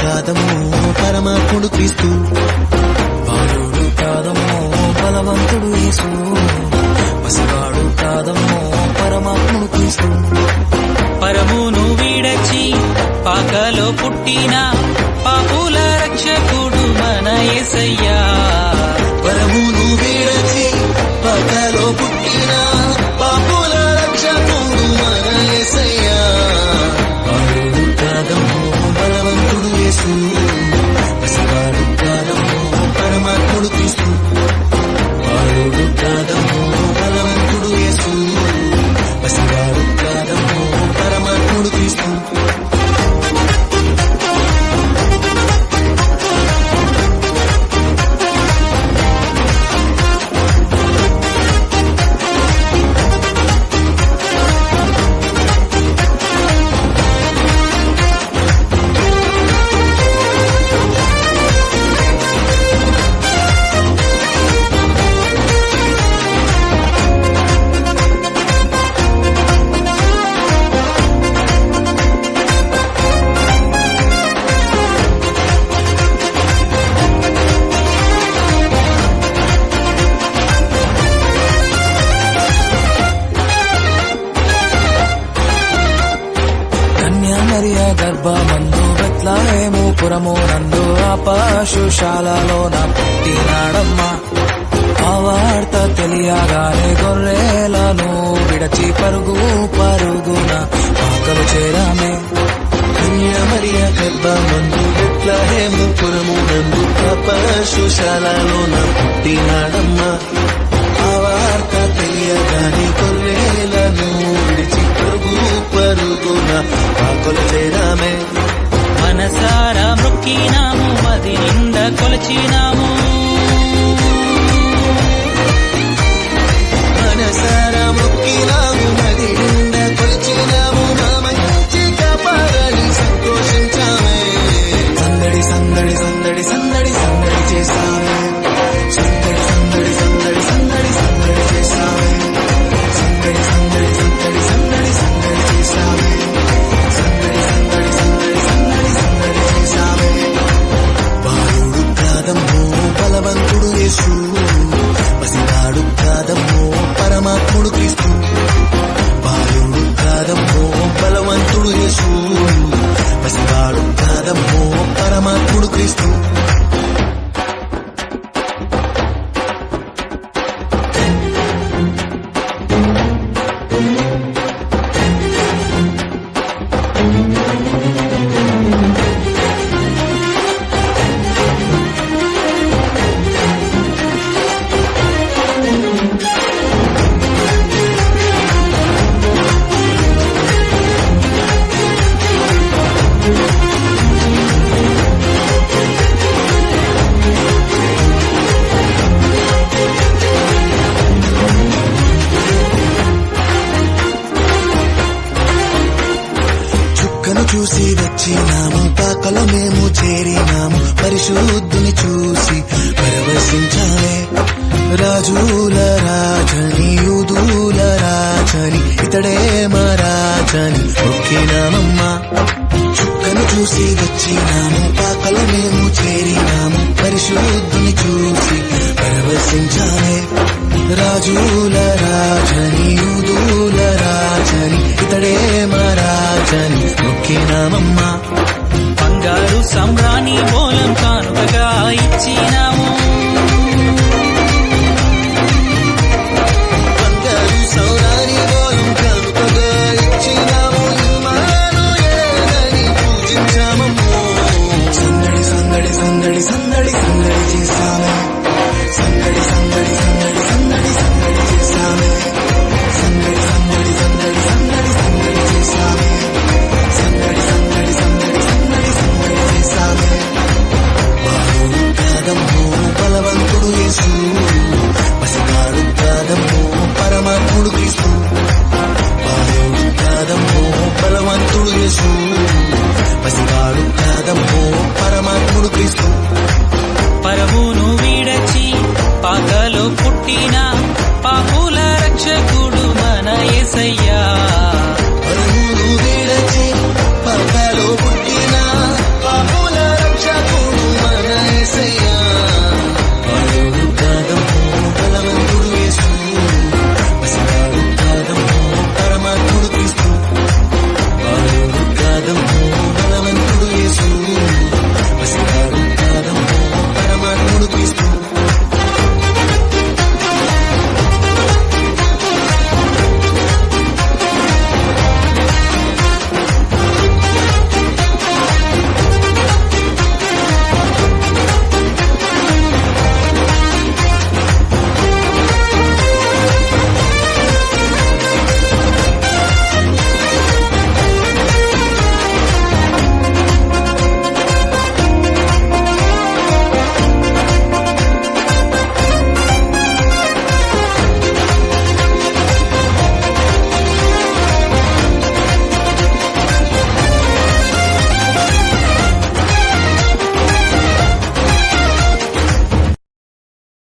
కాదము పరమాత్ముడు క్రీస్తు, బాలుడు కాదమ్మో బలవంతుడు యేసు, పసివాడు కాదమ్మో పరమాత్ముడు క్రీస్తు. పరమును వీడచి పాకలో పుట్టిన పాపుల రక్షకుడు మన యేసయ్యా. పరమును వీడచి పాకలో పుట్టిన పాపుల రక్షకుడు మన యేసయ్యా. బాలుడు కాదమ్మో బలవంతుడు యేసు, పసివాడు కాదమ్మో పరమాత్ముడు క్రీస్తు, బాలుడు కాదమ్మో బలవంతుడు యేసు, పసివాడు కాదమ్మో పరమాత్ముడు క్రీస్తు. మరియ గర్భమందు బెత్లెహేము పురము నందు ఆ పశుశాలలోన పుట్టినాడమ్మా. ఆ వార్త తెలియగానే గొర్రెలను విడచి పరుగున పాకలు చేరామే. మరియ గర్భమందు బెత్లెహేము పురము నందు ఆ పశుశాలలోన పుట్టినాడమ్మా. ఆ వార్త తెలియగానే గొర్రెలను విడిచి పరుగున పాకలు చేరామే. మనసారా మొక్కినాము, మది నిండా కొలిచినాము, మనసారా మొక్కినాము, మది నిండా కొలిచినాము, మా మంచి కాపాడని సంతోషించామే. సందడి సందడి సందడి సందడి సందడి చేసామే, సందడి సందడి సందడి సందడి సందడి చేసామే, సందడి సందడి సందడి సందడి సందడి చేసామే, సందడి సందడి సందడి సందడి సందడి చేసామే. బాలుడు కాదమ్మో బలవంతుడు యేసు, పసివాడు కాదమ్మో పరమాత్ముడు క్రీస్తు, బాలుడు కాదమ్మో బలవంతుడు యేసు, పసివాడు కాదమ్మో పరమాత్ముడు క్రీస్తు. చూసి వచ్చినాము, పాకలో మేము చేరినాము, పరిశుద్ధుని చూసి పరవశించాలే. రాజుల రాజని యూదుల రాజని ఇతడే మా రాజని మొక్కినామమ్మా. చుక్కను చూసి వచ్చినాము, పాకలో మేము చేరినాము, పరిశుద్ధుని చూసి పరవశించాలే. రాజుల రాజని యూదుల రాజని ఇతడే మా రాజని మొక్కినామమ్మా. బంగారు సమ్రాణి మూలం కానుకగా ఇచ్చినాము, బంగారు సౌరాని మూలం కానుకగా ఇచ్చినాము, ఇమ్మానుయేలని పూజించామమ్మో. సందడి సందడి సందడి సందడి సందడి చేసామే, సందడి సందడి సందడి సందడి సందడి చేసామే, సందడి సందడి సందడి సందడి సందడి చేసామే, సందడి సందడి సందడి సందడి సందడి చేసామే. బాలుడు కాదమ్మో బలవంతుడు యేసు, పసివాడు కాదమ్మో పరమాత్ముడు క్రీస్తు, బాలుడు కాదమ్మో బలవంతుడు యేసు, పసివాడు కాదమ్మో పరమాత్ముడు క్రీస్తు.